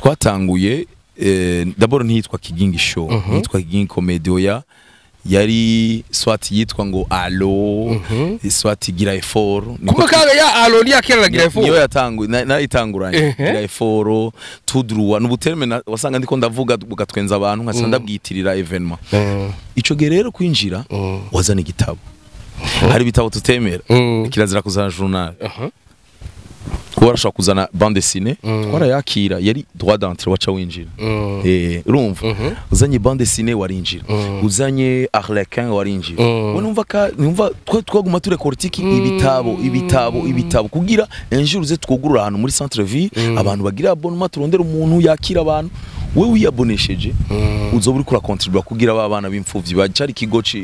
twatanguye d'abord ntitwa Kigingi show ntitwa Kigingi comedy oya yari swati yitwa ngo allo swati gira effort kuma kaga ya allo ni akera gira effort niyo yatanguye nayitanguranye gira effort tudruwa n'ubuterme wasanga ndiko ndavuga bugatwenza abantu nkasa ndabwitirira evenement ico gerero kwinjira wazana igitabo hari bitabo tutemera kirazira kuzana journal warashaka kuzana bande dessinée twarayakira yari droit d'entrée wacha winjira urumva uzanye bande dessinée warinjira uzanye Arlequin warinjira numva twaguma ture cortique ibitabo kugira enjour ze twugurura ahantu muri centre ville abantu bagira abonnement turondera umuntu yakira abantu we wiyabonesheje uzoburi kura contribuer kugira abana b'imfuvyi bacari kigoci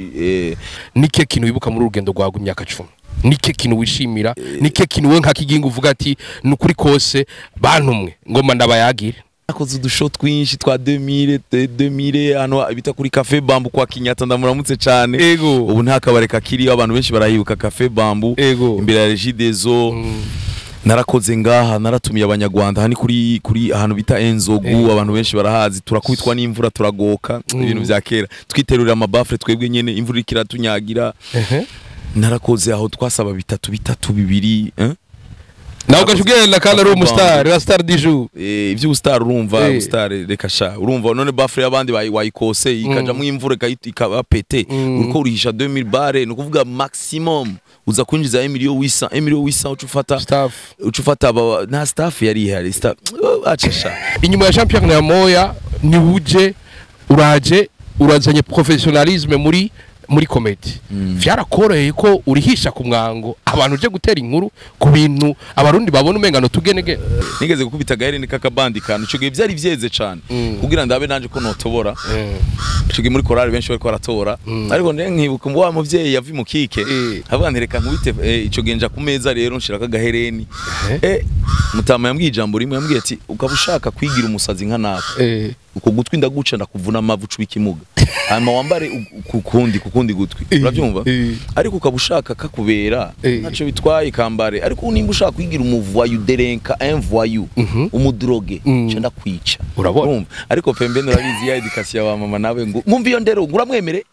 nike kintu wibuka muri urugendo rwawe imyaka 10 nike kintu wishimira nike kintu we nka Kigingi uvuga ati nukuri kose bantumwe ngoma ndabayagire akoze udusho twinshi twa 2000 hano bita kuri Cafe Bambou kwa Kinyata ndamuramutse cyane ubu nta kabareka kiri abantu benshi barahibuka Cafe Bambou imbere ya Regie des Eaux narakoze ngaha naratumiye abanyarwanda hani kuri ahantu bita Enzogu abantu benshi barahazi turakubitwa n'imvura turagoka ibintu bya kera twiterurira amabafre twebwe nyene imvura ikiratunyagira narakoze aho twasaba bitatu bibiri naho gashugenda kandi ari umustar la star du jour ivyo star urumva star reka sha urumva none bafre abandi wayikose ikaja mu imvura ikabapete uriko urihisha 2000 bare no kuvuga maximum uza kwinjiza 1,800 ucufata na staff yari hari staff acesha inyuma ya champion ya moya ni uje uraje urazanye professionnalisme muri comedy vyarakoroheye ko urihisha ku mwango abantu uje gutera inkuru ku bintu abarundi babona umengano tugenege nigeze gukubita gahere ni kakabandi kantu cyo byari vyeze cyane kugira ndabe nanje ko notobora cyo muri korali benshi bariko baratora ariko nkibuka wa muvyeyi yavi mu kike avuga ntereka nkubite ico genja ku meza rero nshiraka gahereni mutama yambwiye ijambo rimwe yambwiye ati ukabushaka kwigira umusazi nka nako uko gutwi ndaguca ndakuvuna amavucu w'ikimuga hanyuma wambare kukundi gutwi uravyumva ariko ukabushaka kakubera naco bitwaye kambare ariko nimba ushaka kwigira umuvoyu derenka un voyou umudroge cenda kwica urabona ariko pembe narabizi ya education ya mama nawe ngo ngumva iyo ndero nguramwemere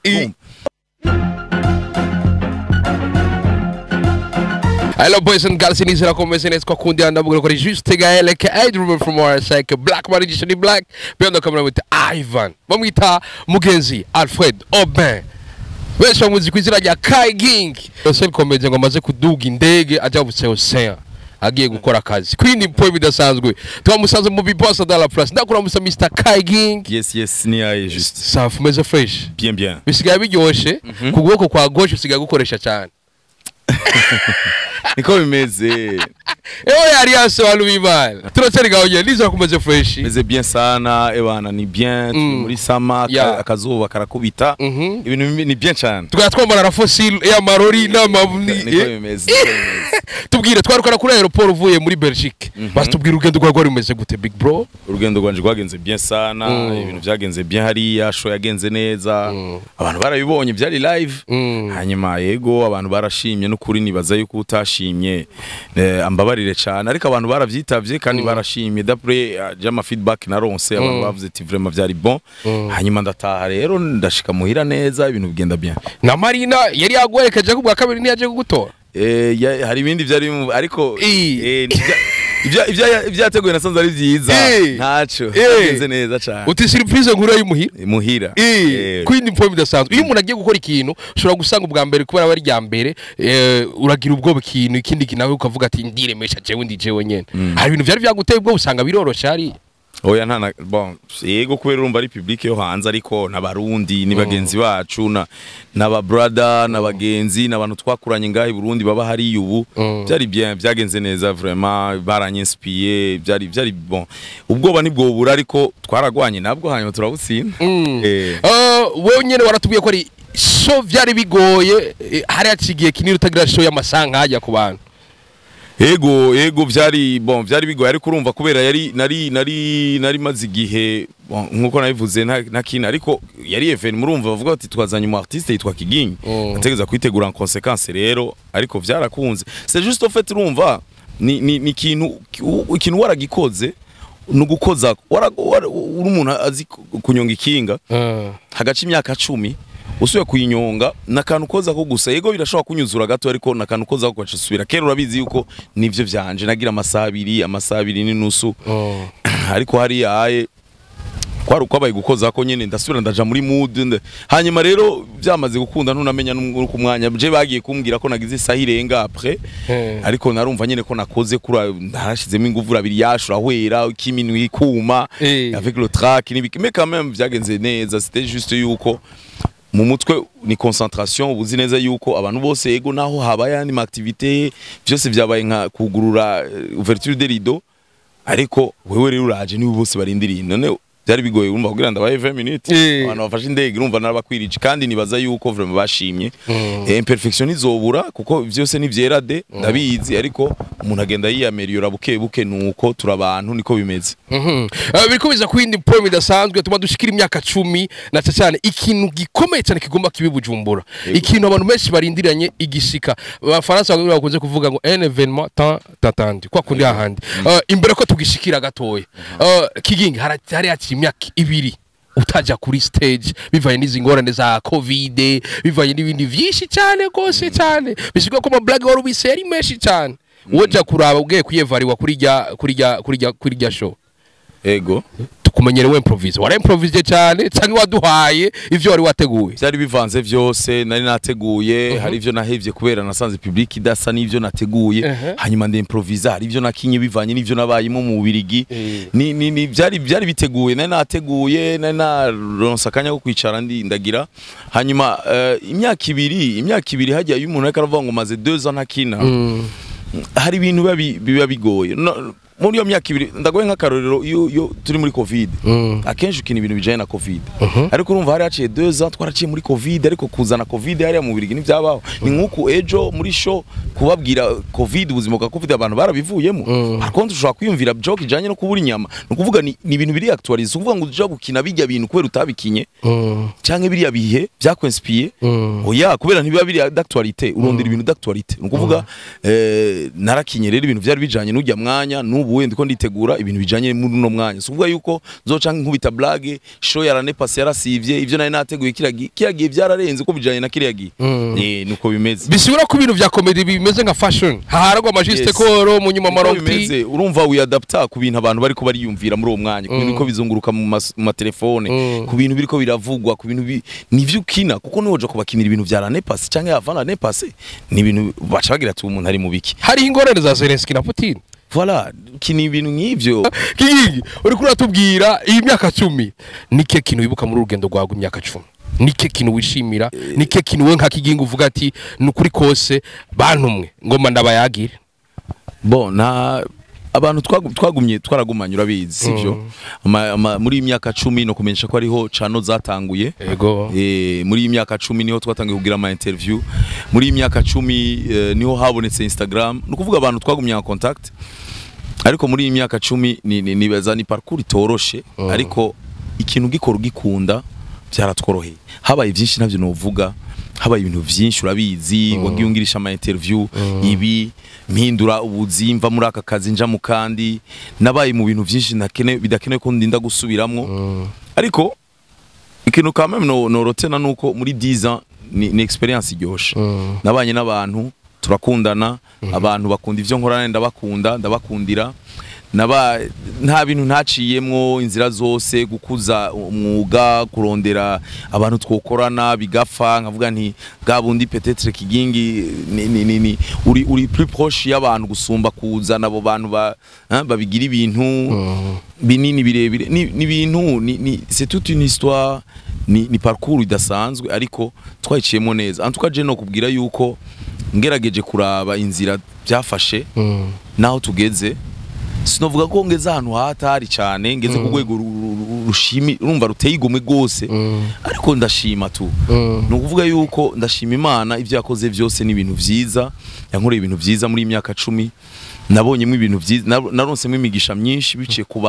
Hello boys and girls, in Israel conversation kwa kundi andabugura kuri Juste Gaël Edrum from RSK Black Magician Black beyond the camera with Ivan bamwita mugenzi Alfred Aubin besha muziki kwizira rya Kigingi Social comedy ngo amaze kuduga indege aja mu Ocean agiye gukora akazi kwindi point bidasanzwe twamusanze mu Bibosa dans la place ndakura musa Mr Kigingi yes ni aye juste safu meze fresh bien bisigaye biryoshe kuguboko kwa gauche usigaye gukoresha cyane niko bimeze yari yaso walubimana turacari gahoye nizo kumeze fresh meze bien sana ebana ni bien muri sama akazuba karakubita ibintu ni bien cyane tugatwombana na fossil ya marori n'amabuni niko bimeze tubwire twarukana kuri aeroport uvuye muri Belgique basi tubwire urugendo rwa rumeze gute big bro urugendo rwanje rwagenze bien sana ibintu byagenze bien hariya show yagenze neza abantu barabibonye byari live hanyuma yego abantu barashimye no kuri nibaza yuko utashimye ambabarire cyane ariko abantu baravyitavye kandi barashimye d'après jama feedback naronse abantu bavuze ati vraiment byari bon hanyuma ndataha rero ndashika muhira neza ibintu bigenda bien na Marina yari yagwerekeje kubwa kabiri ntiyaje kugutora hari ibindi byari ariko ibyateguye nasanze ari byiza ntaco yagenze neza cyane uti surprise nkuru muhira kwindi point bidasanzwe iyo umuntu agiye gukora ikintu ushobora gusanga ubwa mbere kubera bari rya mbere uragira ubwo ikintu ikindi kinawe ukavuga ati ndiremesha jewe ndi jewe nyene hari ibintu byari byaguteye ubwo usanga birorosha ari oya ntana bon yego kubera urumva ari public yo hanze ariko nabarundi ni bagenzi bacu naba brother nabagenzi nabantu twakuranye ngahe Burundi baba hari ubu byari bien byagenze neza vraiment baranyinspirer byari bon ubwoba nibwo bura ariko twaragwanye nabwo hanyuma turabutsinda wowe nyene waratubwiye ko ari show byari bigoye hari acigiye kinini utagira show y'amasanka hajya ku bantu Ego byari bigoye ariko urumva kubera nari maze igihe nkuko nabivuze nta kintu ariko yari event murumva bavuga ati twazanye umu artiste yitwa Kigingi ategeza kwitegura en conséquence rero ariko byarakunze c'est juste au fait urumva ni ikintu waragikoze nugukoza uri umuntu azi kunyonga ikinga hagaca imyaka 10 usuye kuyinyonga nakantu koza ko gusa yego birashobora kunyuzura gato ariko nakantu koza ko kwacusubira kera urabizi yuko nivyo vyanje nagira amasaha 2 n'inusu ariko hari yaye kwari uko abaye gukoza ko nyene ndasubira ndaja muri mood hanyuma rero byamaze gukunda ntunamenya n'uko umwanya je bagiye kumbwira ko nagize isaha irenga après ariko narumva nyene ko nakoze kuri ndarashizemo ingufu rabiri yashura hwera kiminwi kuma avec le track mais quand même byagenze neza c'était juste yuko mu mutwe ni concentration ubuzi neza yuko abantu bose yego naho habaye andi activité byose byabaye nka kugurura ouverture des rideaux ariko wewe rero uraje ni bose barindiriye none byari bigoye urumva kugira ndabaye 20 minutes abantu bafashe indege urumva narabakwirije kandi nibaza yuko vraiment bashimye imperfection izobura kuko byose nivyera de ndabizi ariko umuntu agenda yiyameliora buke nuko turabantu niko bimeze biriko biza kwindi point bidasanzwe tuma dushikira imyaka 10 na cyane ikintu gikomeye cyane kigomba kibi Bujumbura ikintu abantu benshi barindiranye igishika abafaransa bakunze kuvuga ngo un événement tant attendu kwa kundi ahandi imbere ko tugishikira gatoya kigingi hari imyaka 2 utaja kuri stage bivanye n'izi ngorane za covid bivanye n'ibindi vyinshi cyane gose cyane bishika ko blague wari ubiseri meshi cyane woja kuraba ubwiye kuyevariwa kuri rya show ego tukumenyere we improvise wara improvise cyane cyangwa waduhaye ivyo wari wateguye byari bivanze vyose nari nateguye hari ivyo nahevye kubera nasanze public idasa n'ivyo nateguye hanyuma ndi improvise hari ivyo nakinye bivanye n'ivyo nabayimo mu Bubiligi ni byari biteguye nari nateguye nari naronsa kanya ko kwicara ndagira hanyuma imyaka ibiri hajya y'umuntu ariko aravuga ngo maze 2 ans ntakina hari ibintu biba bigoye muri yo myaka 2 ndagoye nk'akarorero yo turi muri covid akenshi ukina ibintu bijanye na covid ariko urumva hari haciye 2 ans twaraciye muri covid ariko kuzana covid hari mu Bubiligi n'ivyabaho ni nkuko ejo muri show kubabwira covid ubuzima bwa covid abantu barabivuyemo ariko ushobora kwiyumvira joke ijanye no kubura inyama no kuvuga ni ibintu biri actualize uvuga ngo uja gukina bijya bintu kubera utabikinye canke biri yabihe byakwinspire oya kubera ntibiba biri d'actualité urondera ibintu d'actualité no kuvuga narakinye rero ibintu byari bijanye n'ujya mwanya ubu ndiko nditegura ibintu bijanye muri no mwanya so uvuga yuko zoca nkubita blague show yarane passe yarasivye ivyo nari nateguye kiragiye byararenze ko bijanye na kiriyagiye nuko bimeze bisubira ku bintu vya comedy bimeze nka fashion haharagwa majiste koro mu nyuma maronti urumva uyadapta ku bintu abantu bariko bariyumvira muri uwo mwanya ku bintu ko bizunguruka mu telefone ku bintu biriko biravugwa ku bintu nivyo ukina kuko niwoje kubakinira ibintu vya rane passe canke avana ne passe ni ibintu baca bagira ati umuntu ari mu biki hari ingorane za Zelensky na Putin voilà kini ibintu nk'ivyo kingi uri kuratubwira iyi myaka 10 nike kintu wibuka muri urugendo rwawe imyaka 10 nike kintu wishimira nike kintu we nka kigingi uvuga ati nukuri kose bantumwe ngoma ndabayagire bon na abantu twaragumanye urabizi sivyo muri imyaka 10 no kumenyesha ko ariho channel zatanguye ego muri imyaka 10 niho twatangiye kugira ama interview muri imyaka 10 niho habonetse Instagram no kuvuga abantu twagumye en contact ariko muri imyaka 10 nibaza ni parcours itoroshe ariko ikintu gikora ugikunda byaratworoheye habaye byinshi navyo novuga habaye ibintu byinshi urabizi wagiyungirisha ama interview ibi mpindura ubuzimva muri aka kazi nja mu kandi nabaye mu bintu byinshi bidakeneye ko ndinda gusubiramwo ariko ikintu quand même norotena nuko muri 10 ans ni experience iryoshe nabanye n'abantu turakundana abantu bakunda ivyo nkorana ndabakundira nta bintu ntaciyemwo inzira zose gukuza umwuga kurondera abantu twokorana bigapfa nkavuga nti gabundi peut-être kigingi uri plus proche y'abantu gusumba kuzana abo bantu babigira ibintu binini birebire ni bintu c'est toute une histoire ni parcours idasanzwe ariko twayiciyemo neza en tout cas je no kubwira yuko ngerageje kuraba inzira byafashe naho tugeze sinovuga ko ngeze ahantu hatari cyane ngeze ku rwego rushimi urumva ruteye igomwe gose ariko ndashima tu no kuvuga yuko ndashima Imana ivyo yakoze byose ni ibintu vyiza yankoreye ibintu vyiza muri imyaka 10 nabonyemo ibintu vyiza naronsemo imigisha myinshi biciye ku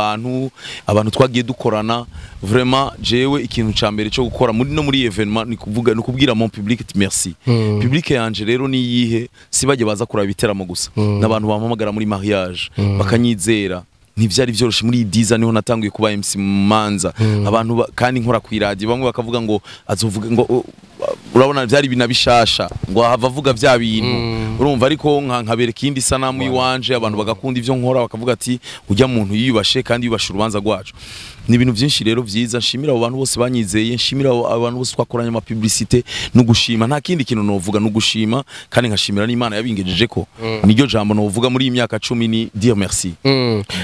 abantu twagiye dukorana vraiment jewe ikintu ca mbere cyo gukora muri evenement ni kuvuga no kubwira mon public merci public yanje rero ni yihe sibajye baza kuraba ibiteramo gusa nabantu bampamagara muri mariage bakanyizera ntivyari vyoroshe muri Diza niho natanguye kuba MC Manza abantu kandi nkora ku radio bamwe bakavuga ngo azovuga ngo urabona byari binabishasha ngo hava avuga vya bintu urumva ariko nkabere kindi sanamu yiwanje abantu bagakunda ivyo nkora bakavuga ati ujya muntu yiyubashe kandi yubasha urubanza rwacu ni ibintu byinshi rero vyiza nshimira abo bantu bose banyizeye nshimira abantu bose twakoranye ama publicité no gushima nta kindi kintu novuga no gushima kandi nkashimira n'Imana yabingejeje ko niryo jambo novuga muri imyaka 10 ni dire merci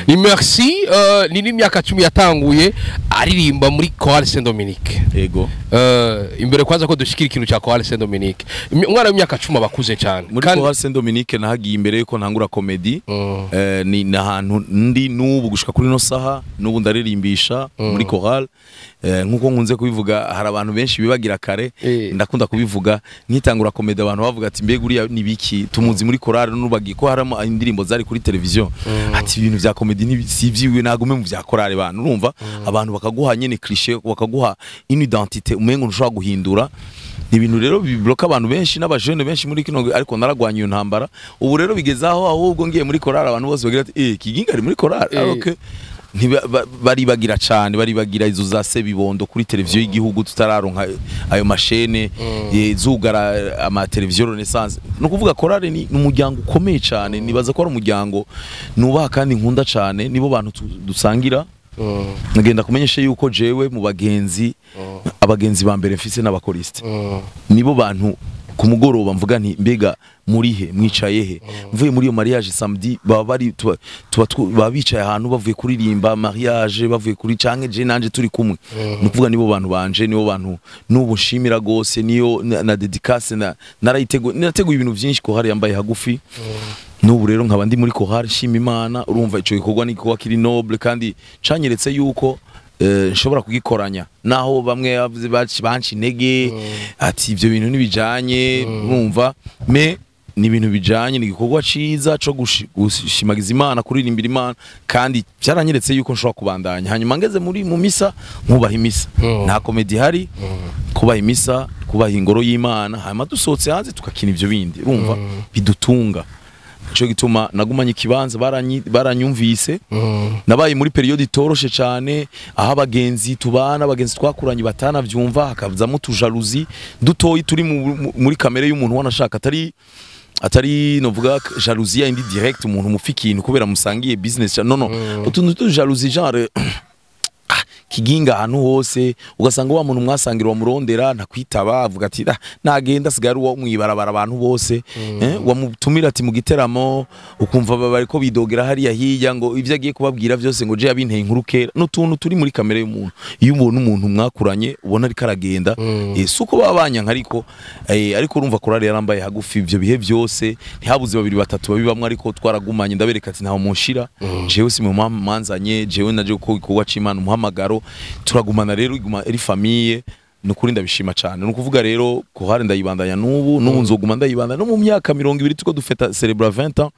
ni merci ni imyaka 10 yatanguye aririmba muri Chorale Saint Dominique yego imbere kwanza ko dushikira ikintu cya Chorale Saint Dominique umwana w'imyaka 10 abakuze cyane muri Chorale Saint Dominique nahagiye imbere yuko ntangura comedy ni nahantu ndi nubu gushika kuri no saha nubu ndaririmbisha muri Chorale nkuko nkunze kubivuga hari abantu benshi bibagira kare ndakunda kubivuga nkitangura comedy abantu bavuga ati mbega uriya nibiki tumuzi muri Chorale nubagiye ko haramo indirimbo zari kuri televizion ati ibintu vya comedy nibivyiwe nagume mu vya Chorale bantu urumva abantu bakaguha nyene cliché bakaguha une identité umengo ntushobora guhindura ni ibintu rero bibloka abantu benshi n'abajene benshi muri kino ariko naragwanya iyo ntambara ubu rero bigezaho ahubwo ngiye muri Chorale abantu bose bagira ati Kiginga ari muri Chorale okay baribagira cyane baribagira izo za Sebibondo kuri televiziyo y'igihugu tutararonka ayo mashene zugara ama televiziyo Renaissance no kuvuga Chorale ni umuryango ukomeye cyane nibaza ko ari umuryango nubaha kandi nkunda cyane nibo bantu dusangira ngenda kumenyesha yuko jewe mu bagenzi abagenzi ba mbere mfise n'abakoriste nibo bantu ku mugoroba mvuga nti mbega murihe mwicaye he mvuye muri iyo mariage samedi baba bari tuba bicaye ahantu bavuye kuririmba mariage bavuye kuri canke je nanje turi kumwe nukuvuga nibo bantu banje nibo bantu nubu nshimira gose niyo na dedicace narateguye ibintu byinshi ko hari yambaye hagufi nubu rero nkaba ndi muri Chorale shima Imana urumva ico gikorwa ni gikorwa kiri noble kandi canyeretse yuko nshobora kugikoranya naho bamwe banci intege ati ivyo bintu nibijanye urumva me ni ibintu bijanye ni gikorwa ciza cyo gushimagiza Imana kuririmbira Imana kandi byaranyeretse yuko nshobora kubandanya hanyuma ngeze muri mu misa nkubaha imisa nta comedy hari kubaha imisa kubaha ingoro y'Imana hanyuma dusohotse hanze tukakina ivyo bindi urumva bidutunga cyo gituma nagumanye ikibanza baranyumvise nabaye muri periode itoroshe cyane aho abagenzi tubana abagenzi twakuranye batanavyumva hakazamo tujalousie dutoyi turi muri kamere y'umuntu wanashaka atari novuga jalousie indi direct umuntu mufikintu kubera musangiye business no utuntu jalousie genre Kiginga ahantu hose ugasanga wa muntu mwasangira wamurondera ntakwitaba avuga ati nagenda sigara uwo mwibarabara abantu bose wamutumira ati mu giteramo ukumva bariko bidogera hariya hiya ngo ivyo agiye kubabwira byose ngo je yabinteye inkuru kera n'utuntu turi muri kamere y'umuntu iyo umuntu mwakuranye ubona ari karagenda suko babanya ariko urumva Chorale yarambaye hagufi ivyo bihe byose ntihabuze babiri batatu babibamwe ariko twaragumanye ndabereka ati ntaho munshira jewe si mu manzanye jewe naje uko ikuwa c'Imana umuhamagaro turagumana rero iguma eri famille nukuri ndabishima cyane nukuvuga rero Chorale ndayibandanya nubu nzoguma ndayibandanya no mu myaka 20 tuko dufeta célébrer 20 ans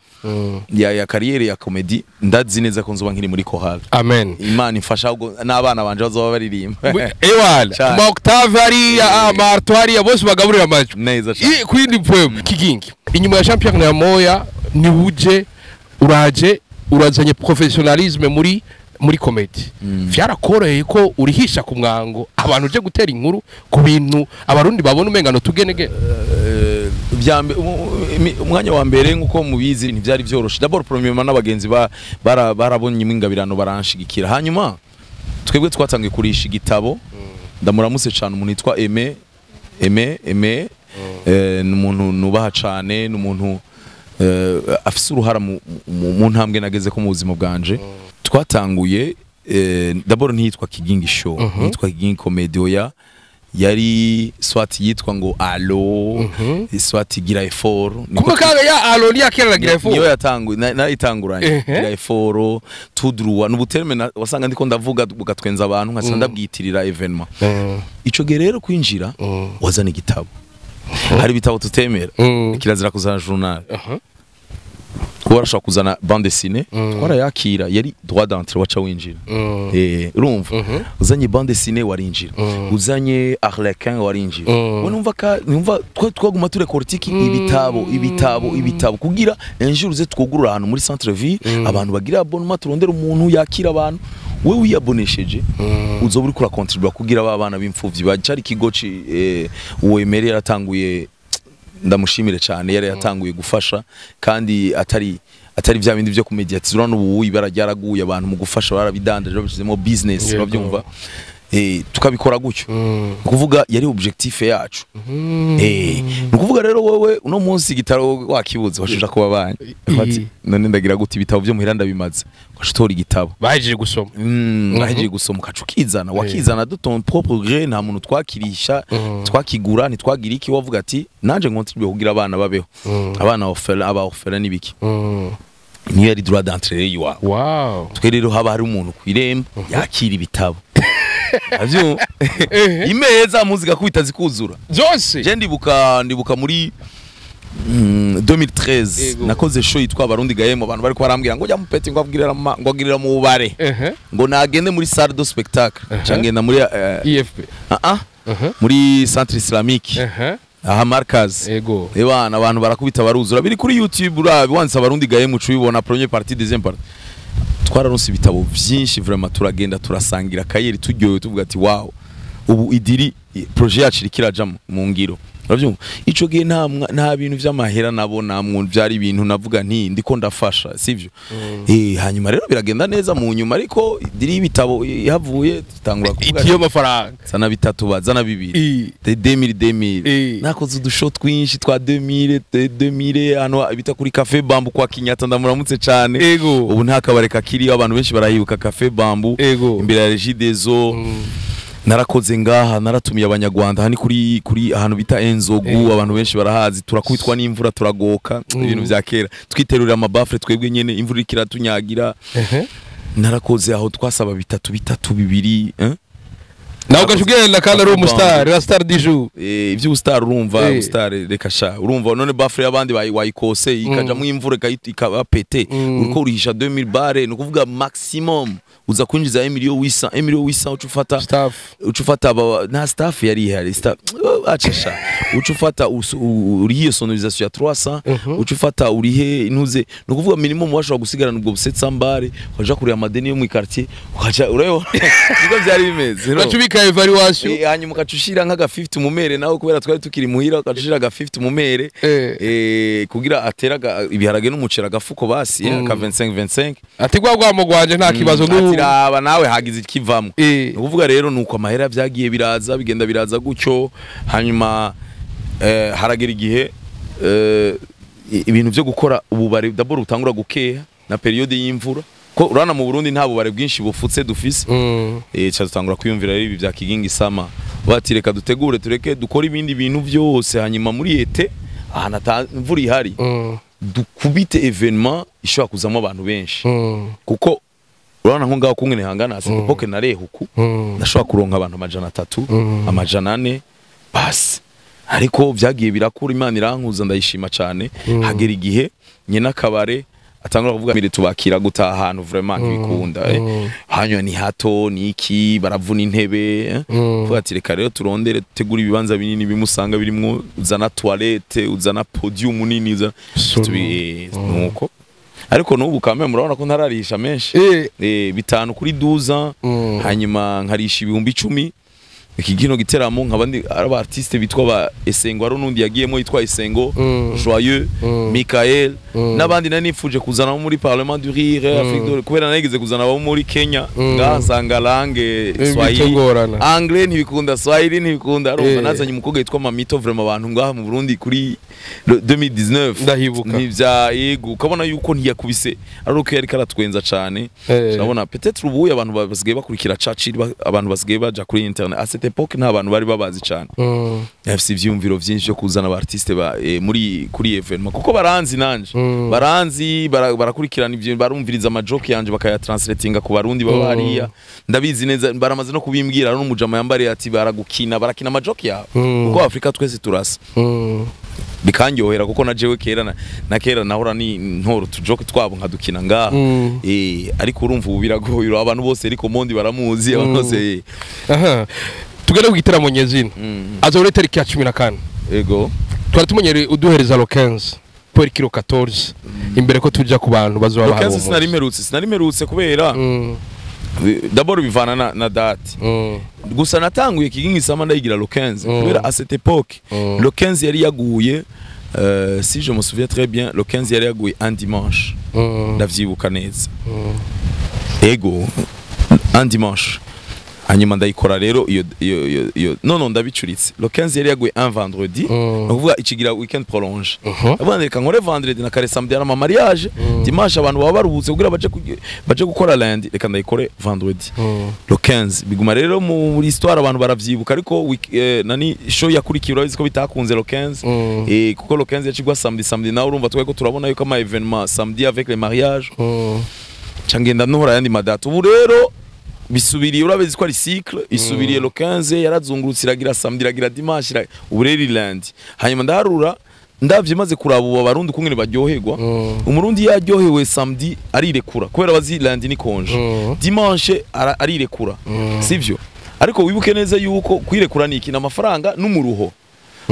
ya carrière ya comedy ndazi neza ko nzoba nkiri muri Chorale amen Imana ifasha n'abana banje bazoba baririmba ewala ma Octave ari Marto ari bose bagaburira amacu neza cyane kwindi poem Kigingi inyuma ya champion ya moya ni uje uraje urazanye professionnalisme muri comedy vyarakoreye ko urihisha ku mwango abantu uje gutera inkuru ku bintu abarundi babona umengano tugenege umwanya wa mbere nkuko mubizi ntivyari vyoroshe d'abord premièrement n'abagenzi barabonye imwingabirano baranshigikira hanyuma twebwe twatangiye kurisha igitabo ndamuramutse cyane umuntu yitwa Aime n'umuntu nubaha cyane n'umuntu afise uruhara mu ntambwe nageze ko mu buzima bwanje twatanguye d'abord ntiyitwa Kigingi show yitwa Kigingi comedy oya yari swati yitwa ngo allo swati gira effort kuma kaga ya allo ni akera gira effort niyo yatanguye narayitanguranye gira effort tudruwa n'ubuterme wasanga ndiko ndavuga bugatwenza abantu nkasa ndabwitirira evenement ico gerero kwinjira wazana igitabo hari bitabo tutemera kirazira kuzana journal kuba barashobora kuzana bande dessinée twarayakira yari droit d'entrée waca winjira urumva uzanye bande dessinée warinjira uzanye Arlequin warinjira numva twaguma turekortiki ibitabo kugira injuru ze twugurura ahantu muri centre ville abantu bagira abonnement turondera umuntu yakira abantu wewe wiyabonesheje uzoba uri kura contribute kugira abana b'imfuvyi bacari kigoci uwemere yaratanguye ndamushimire cyane yari yatanguye gufasha kandi atari vya bindi byo kumediatiza n'ubu ibara ryaraguye abantu mu gufasha barabidandaje babishizemo business babyumva tukabikora gutyo kuvuga yari objectif yacu nukuvuga rero wowe uno munsi gitaro wakibuze washuja kuba banye bati none ndagira guti ibitabo byo muhiranda bimaze kwashitora igitabo bahejeje gusoma ukacukizana wakizana de ton propre gré nta muntu twakirisha twakigura ntitwagira iki wavuga ati nanje nkontribue kugira abana babeho abana orphelin nibiki niyo yari droit d'entrée yiwa twe rero haba hari umuntu kwiremba yakira ibitabo avyo imeza muzika kubita zikuzura zose je ndibuka muri 2013 nakoze show yitwa Abarundi Gahemo abantu bari ko barambwira ngo jya mupeti ngo agirira mu bubare ngo nagende muri salle de spectacle cyangenda muri IFP muri centre islamique aha Markaz ebana abantu barakubita baruzura biri kuri YouTube urabi wanse Abarundi Gahemo cubibona première partie deuxième partie twararonse ibitabo byinshi vraiment turagenda turasangira kayeri turyoye tuvuga ati wow ubu idiri projet yacu ikiraja mu ngiro uravyumva ico gihe nta bintu vy'amahera nabona mu byari ibintu navuga nti ndiko ndafasha sivyo hanyuma rero biragenda neza mu nyuma ariko idiri ibitabo yavuye tutangura kuvuga iyo mafaranga sana bitatu bazana bibiri 2000 nakoze udusho twinshi twa 2000 hano bita kuri Cafe Bambou kwa Kinyata ndamuramutse cyane ubu nta kabare kakiri abantu benshi barahibuka Cafe Bambou imbere ya Regie des Eaux narakoze ngaha naratumiye abanyarwanda hani kuri ahantu bita Enzogu abantu benshi barahazi turakubitwa n'imvura turagoka ibintu vya kera twiterurira amabafre twebwe nyene imvura ikiratunyagira narakoze aho twasaba bitatu bibiri nawe ugashugenda kandi ari umustar la star du jour ivyo star urumva star reka sha urumva none bafre y'abandi wayikose ikaja mu imvura ikaba pete uriko urihisha 2000 bare no kuvuga maximum uza kwinjiza 1,800 ucufata na staff yari ihari acesha ucufata uriye sonorisation ya 300 ucufata urihe intuze no kuvuga minimum washobora gusigarana ubwo 700 bare ukaja kuri amadeni yo mu quartier ukaja urebo niko byari bimeze uracubika evaluation hanyuma ukacushira nka 50 mumere nawe kubera twari tukiri muhira ukacushira 50 mumere kugira ateraga ibiharage n'umucera gafuko basi ka 25 ati gwa mugwanje nta kibazo aba nawe hagize ikivamo ukuvuga rero nuko amahera byagiye bigenda biraza gucyo hanyuma haragera igihe ibintu byo gukora ububare d'abord utangura gukeha na periode y'imvura ko urana mu Burundi nta bubare bwinshi bufutse dufise cha dutangura kwiyumvira ibi bya kigingi sama batireka dutegure tureke dukora ibindi bintu byose hanyuma muri ete ahana imvura ihari dukubite evenement ishobora kuzamo abantu benshi kuko urana nko ngaho kungene hangana ase poke narehuku ndashobora kuronka abantu 300 400 basi ariko byagiye birakura Imana irankuza ndayishima cyane hagera igihe nyena kabare atangura kuvuga mire tubakira gutaha ahantu vraiment ntibikunda hanyuma ni hato ni iki baravuna intebe vuga ati reka rero turondere tegura ibibanza binini bimusanga birimo uzana toilette uzana podium nini nuko ariko nubu kame murabona ko ntararisha menshi bitanu kuri 12 hanyuma nkarisha ibihumbi 10 ikigino giteramo nkabandi aba artiste bitwa ba Esengo aro nundi yagiyemo yitwa Esengo Joyeux Michael nabandi nanifuje kuzana muri Parlement du Rire Afrique kubera nagize kuzana abo muri Kenya ngasanga langue Swahili anglais ntibikunda Swahili ntibikunda arumva nazanye umukobwa yitwa Mamito vraiment abantu ngaha mu Burundi kuri 2019 ndahibuka nivya yego ukabona yuko ntiyakubise aruko yari karatwenza cyane urabona peut-être ubuye abantu basigaye bakurikira caciri abantu basigaye baja kuri internet à cette époque nta bantu bari babazi cyane yafise ivyumviro vyinshi byo kuzana aba artiste muri kuri evenement kuko baranzi nanje baranzi barakurikirana ivyo barumviriza amajoke yanje bakaya translatinga ku barundi babariya ndabizi neza baramaze no kubimbwira no mujama yambare ati barakina amajoke yawe kuko Afrika twese turasa bikanyohera kuko na jewe kera na kera nahora ni ntoro tujoke twabo nkadukina ngaha ariko urumva ubu biragoye abantu bose ariko mondi baramuzi abantu bose tugere kugitaramo nyezina azore tariki ya 14 ego twari tumenyere uduhereza lo 15 pour kilo 14 imbere ko tuja ku bantu bazoba bahabo lo 15 sinarimerutse kubera d'abord bivana na date gusa natanguye kigingisama ndayigira lo 15 kubera à cette époque le 15 yari yaguye si je me souviens très bien le 15 yari yaguye un dimanche ndavyibuka neza ego un dimanche hanyuma ndayikora rero iyo non ndabicuritse le 15 yari yaguye un vendredi ukuvuga ikigira weekend prolonge abandi reka nkore vendredi na kare samedi ama mariage dimanche abantu baba baruhutse kugira baje gukora lundi reka ndayikore vendredi le 15 biguma rero muri histoire abantu baravyibuka ariko nani show yakurikiye urabizi ko bitakunze le 15 kuko le 15 yacigwa samedi nawe urumva tweko turabona yuko ama événement samedi avec les mariages cyangenda nuhora yandi madate ubu rero bisubiriye urabizi ko ari cycle isubiriye le 15 yarazungurutse iragira samedi iragira dimanche ubureri lundi hanyuma ndaharura ndavye maze kuraba ubu abarundi kungene baryoherwa umurundi yaryohewe samedi arirekura kubera bazi lundi ni konje dimanche arirekura sivyo ariko wibuke neza yuko kwirekura ni iki n'amafaranga n'umuruho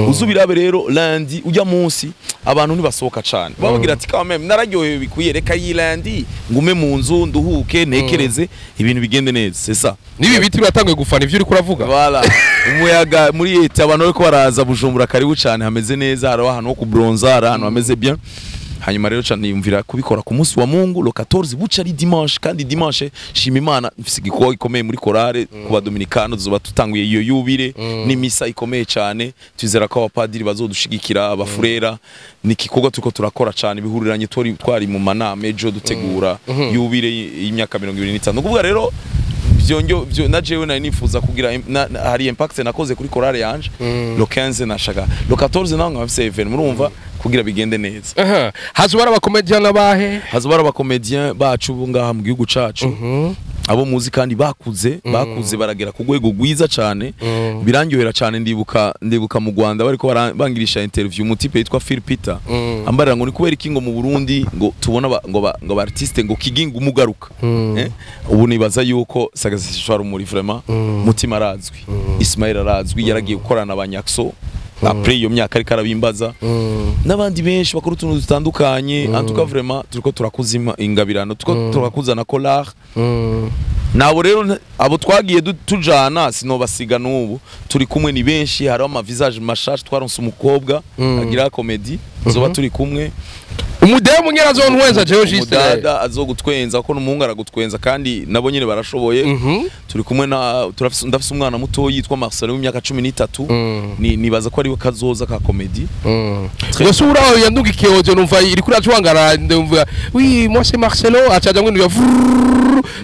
uzubirabe rero lundi ujya munsi abantu nibasohoka cyane babagira ati quand même nararyohewe bikuye reka yilandi ngume mu nzu nduhuke nekereze ibintu bigende neza c'est ça nibi biti biratangiye gufana ivyo uri kuravuga voilà umuyaga muri ete abantu bariko baraza Bujumbura karibu cyane hameze neza hari ahantu ho ku bronzar ahantu hameze bien hanyuma rero cyane yumvira kubikora ku munsi wa Mungu le 14 buca ari dimanche kandi dimanche shima Imana mfise igikoko gikomeye muri korale ku badominikano tuzoba tutanguye iyo yubire ni misa ikomeye cyane twizera ko abapadiri bazodushigikira abafurera ni kikogo tuko turakora cyane bihuriranye twari mu manama ejo dutegura yubire y'imyaka 25 kuvuga rero byo na jewe nari nifuza kugira hari impact nakoze kuri korale yanje le 15 nashaka le 14 nango mfise event murumva kugira bigende neza hazubara abakomedian nabahe hazubara abakomedian bacu ngaha mu gihugu cacu abo muzi kandi bakuze baragera ku rwego rwiza cyane birangyohera cyane ndibuka mu Rwanda bariko bangirisha interview umutipe yitwa Phil Peter ambarira ngo ni kubera iki ngo mu Burundi ngo tubona ngo artiste ngo kiginga umugaruka ubu nibaza yuko sagasishwara muri vraiment mutima arazwi Ismail arazwi yaragiye gukorana abanyakso après iyo myaka ariko arabimbaza n'abandi benshi bakora utuntu dutandukanye en tout cas vraiment turiko turakuzima ingabirano turakuzana collard nabo rero abo twagiye tujana sinobasiga n'ubu turi kumwe ni benshi hari ama visage mashasha twaronse umukobwa agira comedy zoba turi kumwe umudemu nyera zonwenza jewe juste dada azogutwenza ko n'umuhungu aragutwenza kandi nabo nyine barashoboye turi kumwe na ndafise umwana muto yitwa Marcel w'imyaka 13 nibaza ko ari we kazoza ka comedy yose uraho yanduga ikiyoje numva iri kuri acwangara ndumva oui moi c'est Marcelo acaja ngo ndiya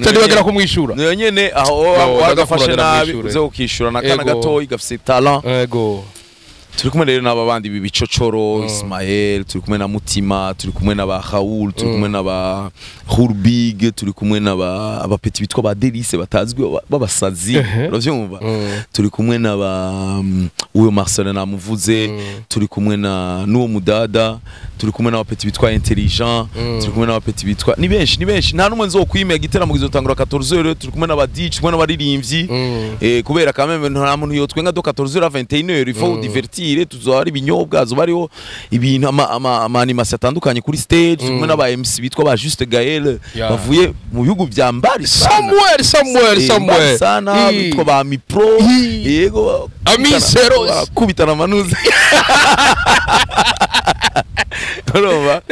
cyane bagera kumwishura niyo nyene aho wagafashe nabi uzo ukishura nakana gato igafise talent yego turi kumwe rero n'aba bandi bibicocoro Ismael turi kumwe na Mutima turi kumwe na ba Raoul turi kumwe na ba Hurbig turi kumwe na ba petit bitwa ba Delice batazwi babasazi uravyumva turi kumwe na ba uyo Marcel namuvuze turi kumwe na n'uwo mudada turi kumwe na ba petit bitwa intelligent turi kumwe na ba petit bitwa ni benshi nta numwe nzokwimya giteramo gizotangura 14h turi kumwe na ba DJ kumwe n'abaririmbyi kubera kameme nta muntu yotwenga do 14h à 21h il faut divertir tuzari binyobwa azobariho ibintu ama animation atandukanye kuri stage kumwe n'aba MC bitwa ba Juste Gaël bavuye mu bihugu bya mbari somewhere sana bitwa ba Mipro yego Amiseros kubitana manuzi Urumva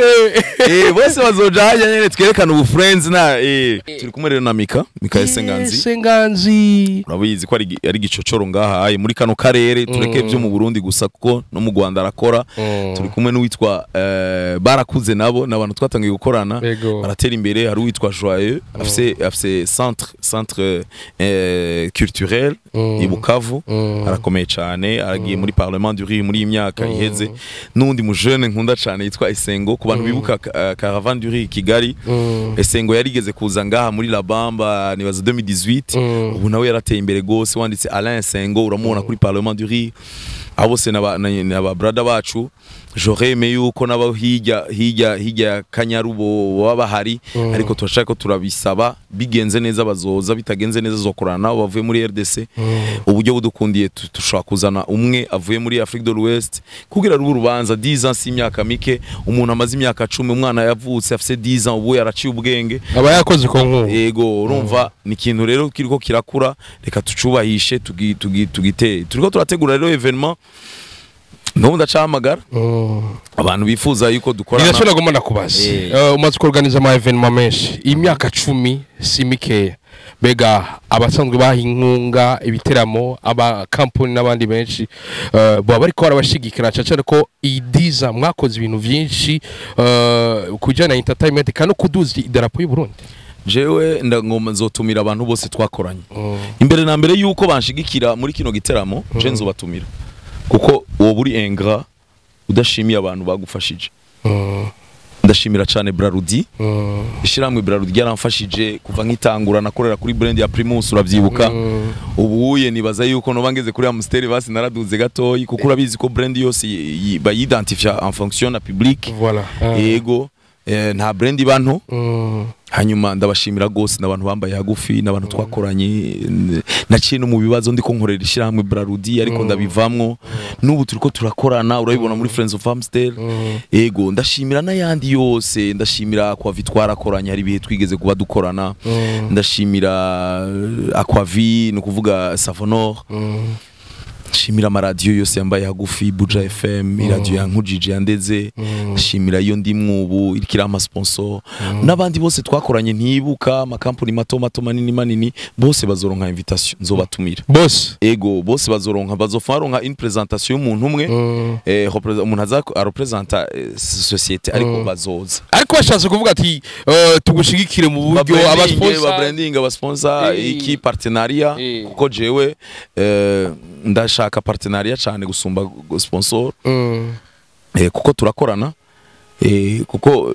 bose bazojanya nyene twerekana ubu friends na turi kumwe rero na Mika Senganzi urabizi ko ari gicocoro ngaha muri kano karere tureke byo mu Burundi gusa kuko no mu Rwanda arakora turi kumwe n'uwitwa barakuze nabo nabantu twatangiye gukorana baratera imbere hari uwitwa Joyeux afise centre culturel i Bukavu arakomeye cyane aragiye muri parlement du Rire muri imyaka iheze n'undi mu jeune nkunda cyane yitwa Esengo ku bantu bibuka Caravane du Rire Kigali Esengo yarigeze kuza ngaha muri La Bamba nibaza 2018 ubu nawe yarateye imbere gose wanditse Alain Esengo uramubona kuri parlement du Rire abo se n'aba brother bacu j'aurais aimé yuko nabo hirya Kanyarubo baba bahari ariko turashaka ko turabisaba bigenze neza bazoza bitagenze neza zokorana nabo bavuye muri RDC uburyo budukundiye tushobora kuzana umwe avuye muri Afrique de l'Ouest kugira rubu rubanza 10 ans imyaka mike umuntu amaze imyaka 10 umwana yavutse afise 10 ans ubu yaraciye ubwenge aba yakoze ko nko yego urumva ni ikintu rero kiriko kirakura reka tucubahishe tugite turiko turategura rero evenement no ndacahamagara abantu bifuza yuko dukorana Nirashobora gomana kubaza umaze ko organize ama evenement menshi imyaka 10 si mikeya bega abasanzwe bahinkunga ibiteramo aba company n'abandi benshi bo bariko barabashigikira cyane ko idiza mwakoze ibintu byinshi kujana entertainment kandi kuduza idarapo y'u Burundi jewe ndangoma nzotumira abantu bose twakoranye imbere na mbere yuko banshigikira muri kino giteramo je nzobatumira kuko uwo buri engra udashimiye abantu bagufashije ndashimira cyane Brarudi ishiramwe Brarudi yaramfashije kuva nkitangura nakorera kuri brand ya Primus uravyibuka ubuye nibaza yuko no bangeze kuri Amstel basi naraduze gatoyi kuko urabizi ko brand yose bayidentifia en fonction na public voilà yego nta brand bantu hanyuma ndabashimira gose n'abantu bambaye hagufi n'abantu twakoranye naciye no mu bibazo ndiko nkorera ishiramwe Brarudi ariko ndabivamwo n'ubu turiko turakorana urabibona muri Friends of Amstel yego ndashimira n'ayandi yose ndashimira Aquavi twarakoranye hari bihe twigeze kuba dukorana ndashimira Aquavi no kuvuga Savonor shimira amaradiyo yose yambaye hagufi Buja FM iradiyo yankujije yandeze shimira iyo ndi mwubu irikira ama sponsor n'abandi bose twakoranye ntibuka ama company mato manini bose bazoronka invitation nzobatumira boss ego bose bazofaronka une présentation y'umuntu umwe umuntu aza representa société ariko bazoza ariko bashatse kuvuga ati tugushigikire mu buryo aba branding aba sponsor iki partenariat kuko jewe ndashaka partenariat cyane gusumba sponsor kuko turakorana kuko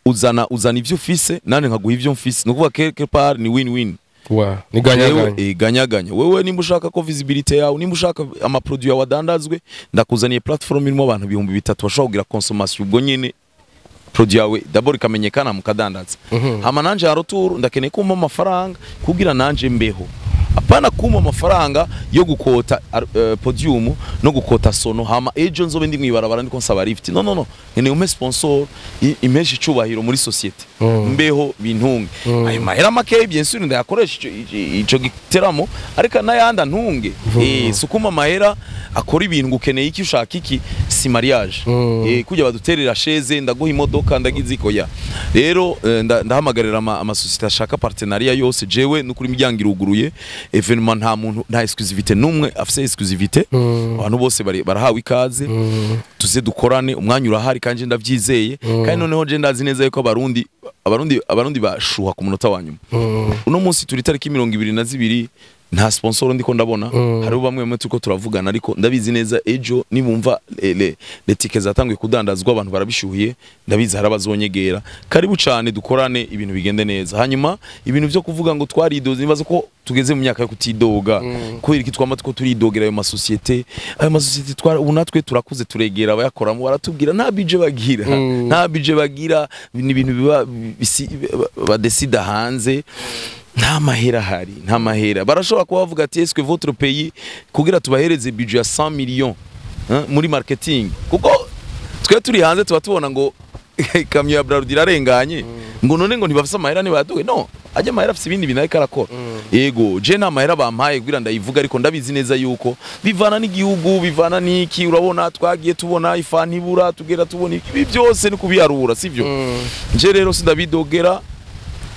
uzana ivyo ufise nane nkaguha ivyo mfise nukuvuga quelque part ni win-win ni ganya wewe nimba ushaka ko visibility yawe nimba ushaka ama produit yawe adandazwe ndakuzaniye platform irimo abantu 300 bashobora kugira consommation ubwo nyene produit yawe d'abord ikamenyekana mukadandaza hama nanje harotour ndakeneye kumpa amafaranga kugira nanje mbeho apana kuma amafaranga yo gukota podium no gukota sono hama ejo nzobe ndi mwibarabara ndiko nsaba lift no ene ume sponsor imeshe cyubahiro muri societe mbeho bintunge ayo mahera make bien sûr ndayakoresha ico giteramo ariko nayanda ntunge sukuma mahera akora ibintu gukeneye iki ushaka iki si mariage kujya baduterera chaise ndaguha imodoka ndagiziko ya rero ndahamagarira ama societe ashaka partenariat yose jewe nukuri imiryango iruguruye evenement nta muntu nta exclusivité numwe afise exclusivité abantu bose barahawe ikaze tuze dukorane umwanya urahari kanje ndavyizeye kandi noneho je ndazi neza yuko abarundi bashuha ku munota wanyuma uno munsi turi tariki 22 nta sponsor ndiko ndabona hari bamwe mu tuko turavugana ariko ndabizi neza ejo nibumva le tickets zatangwe kudandazwa abantu barabishuhiye ndabizi harabazonyegera karibu cyane dukorane ibintu bigende neza hanyuma ibintu byo kuvuga ngo twaridoze nibaza ko tugeze mu myaka yo kutidoga kubera iki twama tuko turidogera ayo masosiyete ubu natwe turakuze turegera abayakoramo baratubwira nta budget bagira ni ibintu biba badesida hanze nta mahera barashobora kuba bavuga ati est-ce que votre pays kugira tubahereze budget ya 100 millions muri marketing kuko twe turi hanze tuba tubona ngo kamyo ya Brarudi irarenganye ngo none ngo ntibafise amahera ni baduwe no ajya amahera afise ibindi bintu ariko arakora yego je nta mahera bampaye kugira ndayivuga ariko ndabizi neza yuko bivana n'igihugu bivana niki urabona twagiye tubona ifani ibura tugera tubona ibi byose ni kubiharura sivyo je rero sindabidogera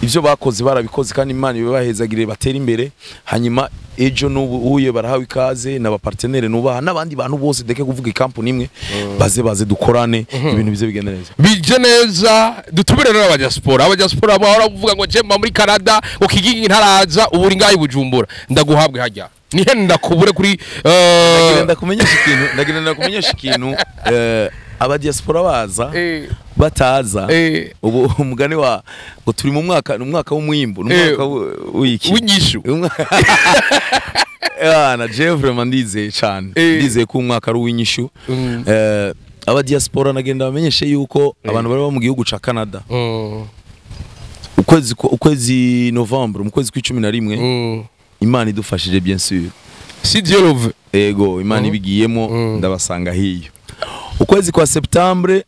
ivyo bakoze barabikoze kandi Imana ibahezagire batera imbere hanyuma ejo n'ubuye barahawe ikaze n'aba partenaire nubaha n'abandi bantu bose deke kuvuga company imwe baze dukorane ibintu bize bigenda neza bije neza dutubire rero abadiaspora bahora kuvuga ngo je muri Canada ukigigi ntaraza uburi ngayi Bujumbura ndaguhabwe hajya nihe ndakubure kuri ndagenda kumenyesha ikintu abadiaspora baza bataza ubu umugane wa ngo turi mu mwaka w'umwimbo n'umwaka w'iki w'inyishu na je vraiment ndizeye cyane ndizeye ko umwaka ari uw'inyishu aba diaspora nagenda bamenyeshe yuko abantu bari mu gihugu ca Canada ukwezi Novembre mu kwezi kwa 11 Imana idufashije bien sûr si Dieu le veut ego Imana ibigiyemo ndabasanga hiyo ukwezi kwa Septembre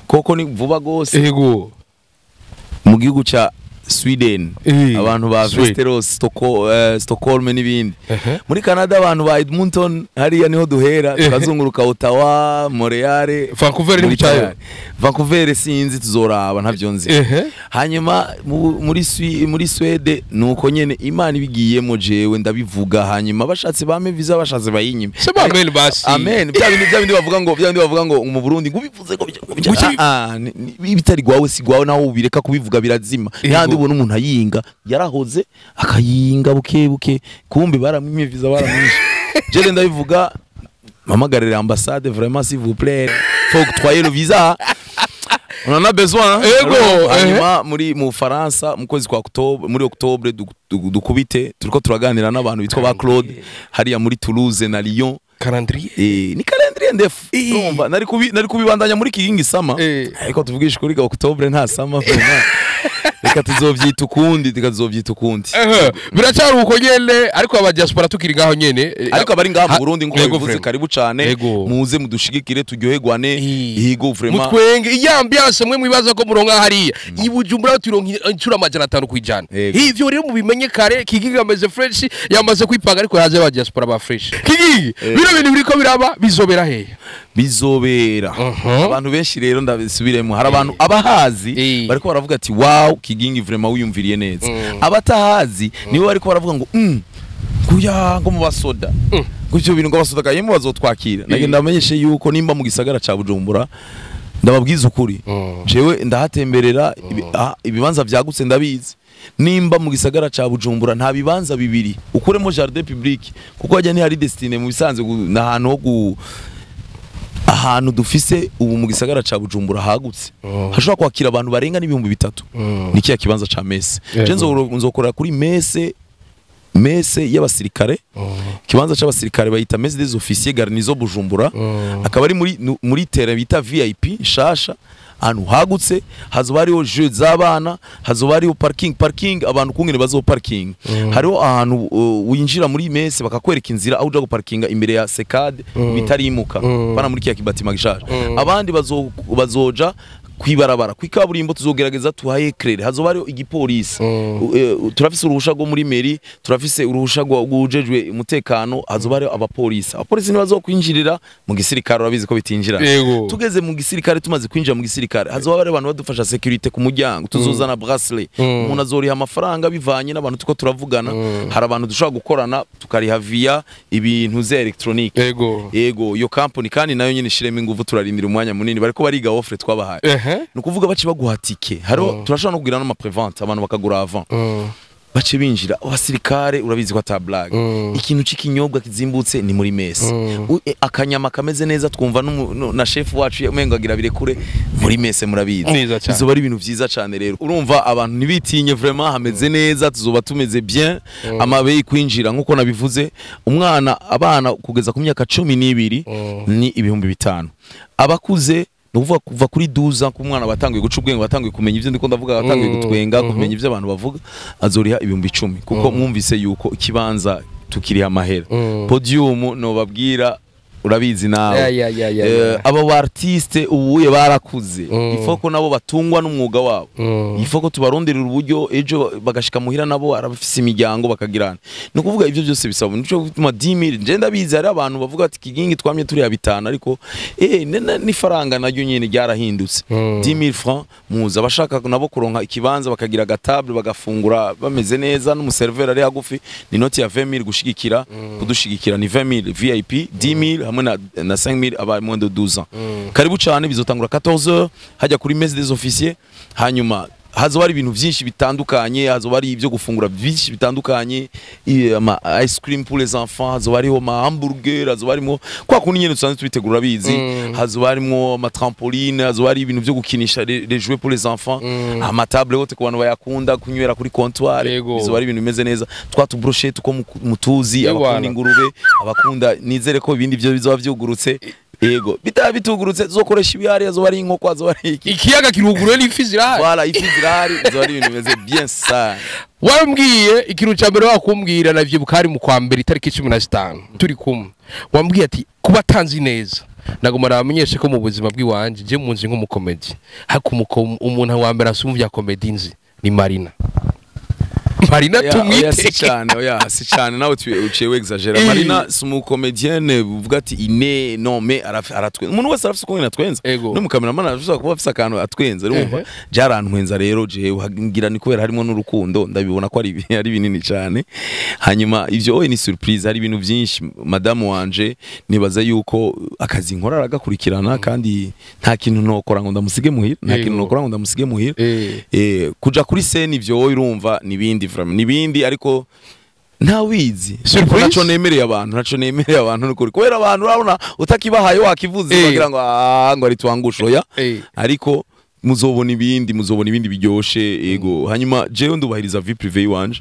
koko ni vuba gose ego mu gihugu ca Sweden abantu ba Västerås Stockholm n'ibindi muri Canada abantu ba Edmonton hariya niho duhera tukazunguruka Ottawa Montreal Vancouver ni cyayo Vancouver sinzi tuzoraba ntavyo nzi hanyuma muri Swede nuko nyene Imana ibigiyemo jewe ndabivuga hanyuma bashatse bame visa bashatse bayinyime amen basi amen byabindi bavuga ngo mu Burundi ngubivuze ko bitari gwawe si gwawe naho ubireka kubivuga birazima ubona umuntu ayinga yarahoze akayinga buke kumbe baramwimye visa baramwishe je ndabivuga mamagarira ambassade vraiment s'il vous plaît faut octroyer le visa on en a besoin ego hanyuma mu Faransa mu kwezi kwa octobre dukubite turiko turaganira n'abantu bitwa ba Claude hariya muri Toulouse na Lyon calendrier ni calendrier ndefu urumva nari kubibandanya muri kigingi sama ariko tuvugisha kuri octobre nta sama vraiment reka tuzovyita ukundi biracyari uko nyene ariko aba diaspora tukiri ngaho nyene ariko abari ngaho mu Burundi ngo bivuze karibu cyane muze mudushigikire turyoherwane higo vraiment mutwenge iya ambiance mwe mwibaza ko muronka hariya ibujumbura turonka incura amajana 5 kwijana ivyo rero mubimenye kare kigiga ameze fresh yamaze kwipanga ariko yaje aba diaspora ba fresh kigi bino bintu biriko biraba bizobera hehe bizobera abantu benshi rero ndabisubiremo hari abantu abahazi bariko baravuga ati wow kigingi vraiment uyumviriye neza abatahazi nibo bariko baravuga ngo kuya ngo mu basoda gutyo bintu ngo basoda kayemo bazotwakira nagenda bamenyeshe yuko nimba mu gisagara ca Bujumbura ndababwiza ukuri jewe ndahatemberera ibibanza vyagutse ndabizi nimba mu gisagara ca Bujumbura nta bibanza bibiri ukuremo jardin public kuko ajya ni hari destine mu bisanzwe nahantu ho ahantu dufise ubu mu gisagara ca Bujumbura hagutse hashobora kwakira abantu barenga n'ibihumbi 3 nikiya kibanza ca Messe je nzokorera kuri Messe y'abasirikare kibanza c'abasirikare bayita Messe des officiers garnison Bujumbura akaba ari muri terrain bita VIP shasha ahantu hagutse hazoba hariho jeux z'abana hazoba hariho parking abantu kungene bazo parking hariho ahantu winjira muri Messe bakakwereka inzira aho uja go parkinga imbere ya secade bitarimuka bana muri kiya kibatima gishaje abandi bazoja kwibarabara kwikaburimbo tuzogerageza tuhaye eclaire hazoba hariho igipolisi turafise uruhusha go muri mairie turafise uruhusha gujejwe umutekano hazoba hariho abapolisi nibazo kwinjirira mu gisirikare urabizi ko bitinjira tugeze mu gisirikare tumaze kwinjira mu gisirikare hazoba hariho abantu badufasha security ku muryango tuzozana bracelet umuntu azoriha amafaranga bivanye n'abantu tuko turavugana hari abantu dushobora gukorana tukariha via ibintu ze electronique yego yo company kandi nayo nyine shiremo ingufu turarindira umwanya munini bariko bariga offre twabahaye nukuvuga baci baguhatike haro turashobora no kugira no prevente abantu bakagura avant bace binjira abasirikare urabizi ko ata blague ikintu c'ikinyobwa kizimbutse ni muri Messe akanyama kameze neza twumva na chef wacu umenga agira birekure muri Messe murabizi izo bari ibintu vyiza cyane rero urumva abantu nibitinye vraiment hameze neza tuzoba tumeze bien amabeyi kwinjira nkuko nabivuze abana kugeza ku myaka 12 ni ibihumbi 5 abakuze nuvuga kuva kuri 12 ku mwana batangiye guca ubwenge batangiye kumenya ivyo ndiko ndavuga batangiye gutwenga kumenya ivyo abantu bavuga azoriha ibihumbi 10 kuko mwumvise yuko ikibanza tukiriha amahera podium no babwira urabizi nawe aba artiste ubuye barakuze ifoko nabo batungwa n'umwuga wabo ifoko tubaronderera uburyo ejo bagashika muhira nabo arabafise imiryango bakagirana no kuvuga ivyo byose bisaba nico gutuma 10000 nje ndabizi ari abantu bavuga ati kigingi twamye turi habitana ariko ni faranga naryo nyene ryarahindutse 10000 francs muza bashaka nabo kuronka ikibanza bakagira gatable bagafungura bameze neza n'umuserver ari hagufi ni noti ya 20000 gushigikira kudushigikira ni 20000 VIP 10000 hamwe na 5000 aba moins de 12 ans karibu cyane bizotangura 14h hajya kuri Messe des officiers hanyuma hazoba ari ibintu byinshi bitandukanye, hazoba ari ibyo gufungura byinshi bitandukanye, ama ice cream pour les enfants, hazoba ariho ma hamburger, hazoba arimo kwa kundi nyene dusanzwe tubitegura bizi, hazoba arimo ama trampoline, hazoba ari ibintu byo gukinisha les jouets pour les enfants, ama table haute ku bantu bayakunda kunywera kuri comptoir, bizoba ari ibintu bimeze neza, twatu brochette ko mutuzi, abakunda ingurube, abakunda nizere ko ibindi byo bizoba vyugurutse. Yego bitugurutse zokoresha ibihari, azoba ari inkoko, azoba ari ikiyaga kirugurwe n'ifi zirahari. Voilà, ifi zirahari, azoba ari ibintu bimeze bien ça. Wambwiye ikintu cya mbere wakumbwira navyibuka hari mu kwa mbere itariki 15 turi kumwe, wambwiye ati kuba tanzi neza nagoma nabamenyeshe ko mu buzima bw'iwanje je munzi nk'umukomedi, hakumuko umuntu wa mbere asumvya komedi nzi ni Marina. Marina tumwite cyane, si cyane nawe uciye exagera. Marina si umukomedienne uvuga ati ine non mais aratwenza, umuntu wese arafise uko atwenza, no mu cameraman arashobora kuba afise akantu atwenza, urumva jarantwenza rero je ngira ni kubera harimo n'urukundo, ndabibona ko ari binini cyane. Hanyuma ivyo ni surprise, hari ibintu byinshi madame wanje nibaza yuko akazi nkora aragakurikirana, kandi nta kintu nokora ngo ndamusige muhira, kuja kuri scene ivyo urumva nibindi ariko ntawizi naco nemereye abantu n'ukuri, kubera abantu urabona utakibahaye wakivuze bagira ngo ngo ari twangusho ya, ariko muzobona ibindi biryoshe. Yego, hanyuma jewe ndubahiriza vie privée wanje.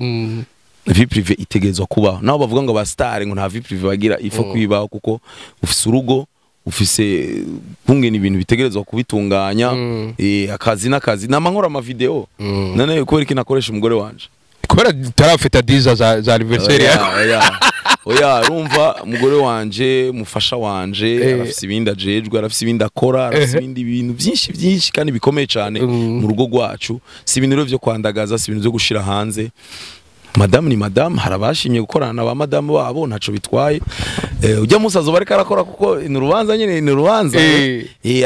Vie privée itegerezwa kubaho, naho bavuga ngo ba star ngo nta vie privée bagira, ifo kwibaho kuko ufise urugo, ufise kungena ibintu bitegerezwa kubitunganya. Akazi namankora ama video none kubera iki nakoresha umugore wanje, kubera tarafeta diza za anniversaire oya urumva umugore wanje mufasha wanje arafise ibindi ajejwe, arafise ibindi akora, arafise ibindi bintu byinshi kandi bikomeye cyane mu rugo rwacu, si ibintu rero byo kwandagaza, si ibintu byo gushira hanze. Madame ni madame, harabashimye gukorana na ba madame babo ntaco bitwaye. Ujya musazo bareka arakora kuko ni urubanza nyene, ni urubanza.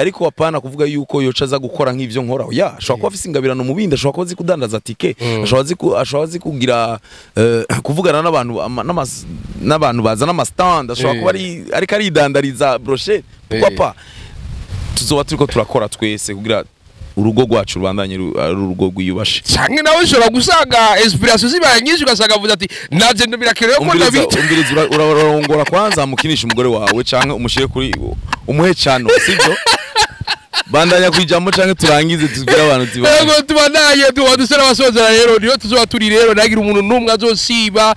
Ariko wapana kuvuga yuko yoca za gukora nk'ivyo nkora. Oya, ashobora kuba afise ingabirano mu bindi, ashobora kuba zikudandaza tike, ashobora zikugira kuvugana n'abantu bazana ama stand, ashobora kuba ariko aridandariza brochette. Pourquoi pas? Tuzoba turiko turakora twese kugira urugo rwacu rubandanye urugo rwiyubashe. Canke nawe ushobora gusanga inspiration zibaye nyinshi ugasanga avuze ati naje ndabirakerewe ko ndabita. Umviriza urarongora kwanza mukinisha umugore wawe canke umushire kuri umuhe cano, sibyo? Bandanya kwijamo canke turangize tubwira abantu tiba. Yego tubanaye dusera abasozera rero niyo tuzoba turi rero, nagira umuntu numwe azosiba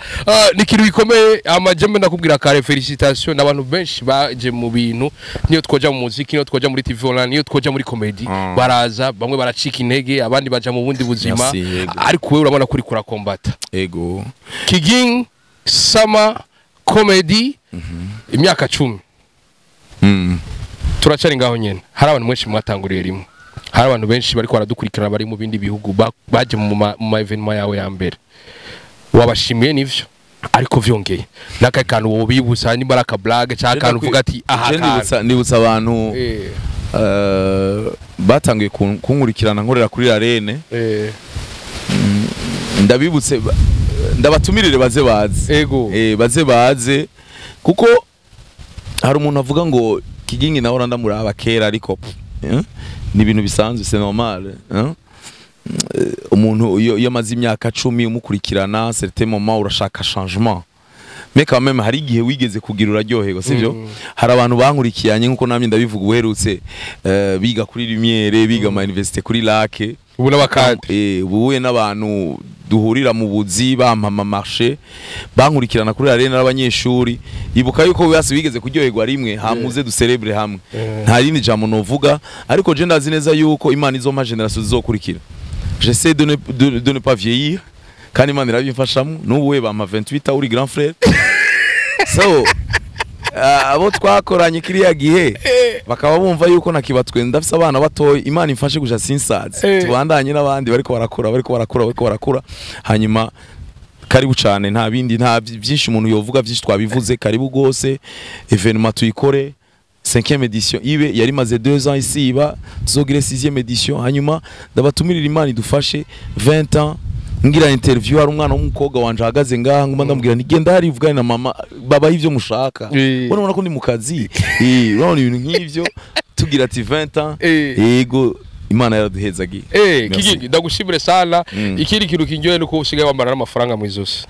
nikintu gikomeye. Amajembe ndakubwira kare felicitation n'abantu benshi baje mu bintu, niyo twoja mu muziki, niyo twoja muri TV online, niyo twoja muri comedy, baraza bamwe baracika intege, abandi baja mu bundi buzima, ariko wewe urabona kuri kura kombata. Ego Kiging Summer Comedy imyaka 10. Turacari ngaho nyene, hari abantu benshi mwatanguriye rimwe, hari abantu benshi bariko baradukurikirana bari mu bindi bihugu baje mu evenement yawe ya mbere, wabashimiye nivyo, ariko vyongeye naka kantu wo bibusa ni baraka blague cyangwa kantu uvuga ati aha nibutsa abantu batangiye kunkurikirana nkorera kuri arene, ndabibutse ndabatumirire baze baze kuko hari umuntu avuga ngo Kigingi naho ndamuraba kera, ariko ni ibintu bisanzwe, c'est normal. Umuntu iyo maze imyaka 10 umukurikirana, certain moment urashaka changement, mais quand même hari igihe wigeze kugira uraryohego, sivyo? Hari abantu bankurikiranye nkuko namye ndabivuga uherutse biga kuri Lumiere, biga ma université kuri Lake, ubu n'abakade ubuye n'abantu duhurira mu buzi bamama marché, bankurikirana kuri arena n'abanyeshuri. Ibuka yuko wese wigeze kuryoherwa rimwe, hamuze du celebre hamwe, nta rindi jambo novuga, ariko je ndazi neza yuko Imana izoma generation zizokurikira. J'essaie de ne pas vieillir, kandi Imana irabimfashamo. N'ubuwe bama 28 uri grand frère, so abo twakoranye kiriya gihe bakaba bumva yuko nakibatwe ndafise abana batoye, Imana imfashe kuja sinsaze, tubandanye n'abandi bariko barakura. Hanyuma karibu cyane, nta bindi nta byinshi umuntu yovuga, byinshi twabivuze. Karibu gose, evenement tuyikore 5e edition ibe yari maze 2 ans isiba, tuzogire 6e edition. Hanyuma ndabatumirira Imana idufashe 20 ans ngira interview, hari umwana w'umukobwa wanje ahagaze ngaha nguma ndamubwira nigenda hari ivugana na mama baba ivyo mushaka, ubona ko ndi mu kazi, urabona ibintu nk'ivyo tugira ati 20 ans. Yego Imana yaraduhezagiye. Kiki ndagushimire sana. Ikindi kintu kinjoye nuko usigaye wambara n'amafaranga mu izosi.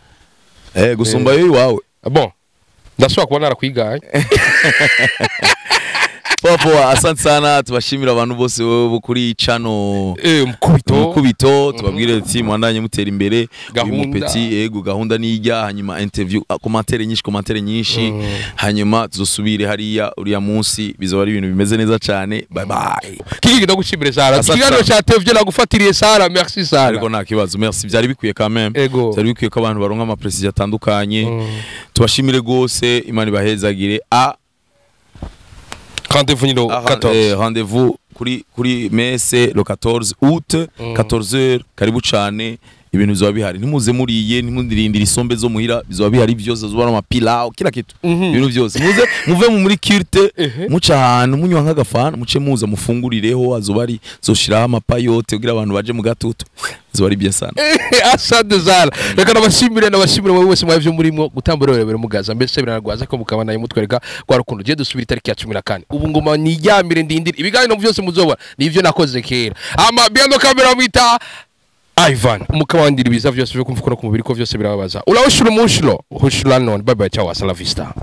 Gusumba yo iwawe. Bon. Ndashobora kuba narakwigaye. Popo, asante sana, tubashimira abantu bose bo kuri channel Mukubito, tubabwire ati mwandanye mutera imbere, uyu mupeti yego gahunda nijya, hanyuma interview, commentaire nyinshi, hanyuma tuzosubire hariya uriya munsi, bizoba ari ibintu bimeze neza cyane. Bye bye. Kiki ndagushimire sana. Ikiganiro cya TV nagufatiriye sana, merci sana. Ariko nta kibazo, merci, byari bikwiye quand même. Byari bikwiye ko abantu baronka ama precision atandukanye. Tubashimire gose, Imana ibahezagire. Rendez-vous kuri messe le 14 août 14h karibu cyane ibintu bizoba bihari ntimuze muriye ntimundirindira isombe zo muhira bizoba bihari byose zubara amapilao kila kitu ibintu byose muve muri kirte muca ahantu munywa nk'agafana muce muza mufungurireho azobari zoshiraho amapayote kugira abantu baje mu gatutu zobari bien sana. Asante zala reka nabashimire wowe wese mwavyo murimo gutamburerebera mugaza mbese biranagwaza ko mukabana yimutwereka kwa rukundo je dusubira itariki ya 14 ubu ngoma nijyambire ndindira ibiganiro byose muzoba nivyo nakoze kera ama biando kamera mwita Ivan umukabandira ibiza byose byo kumvuka no ku mubiri ko byose birababaza urahushura umushuro hushura none bye bye ciao hasta la vista.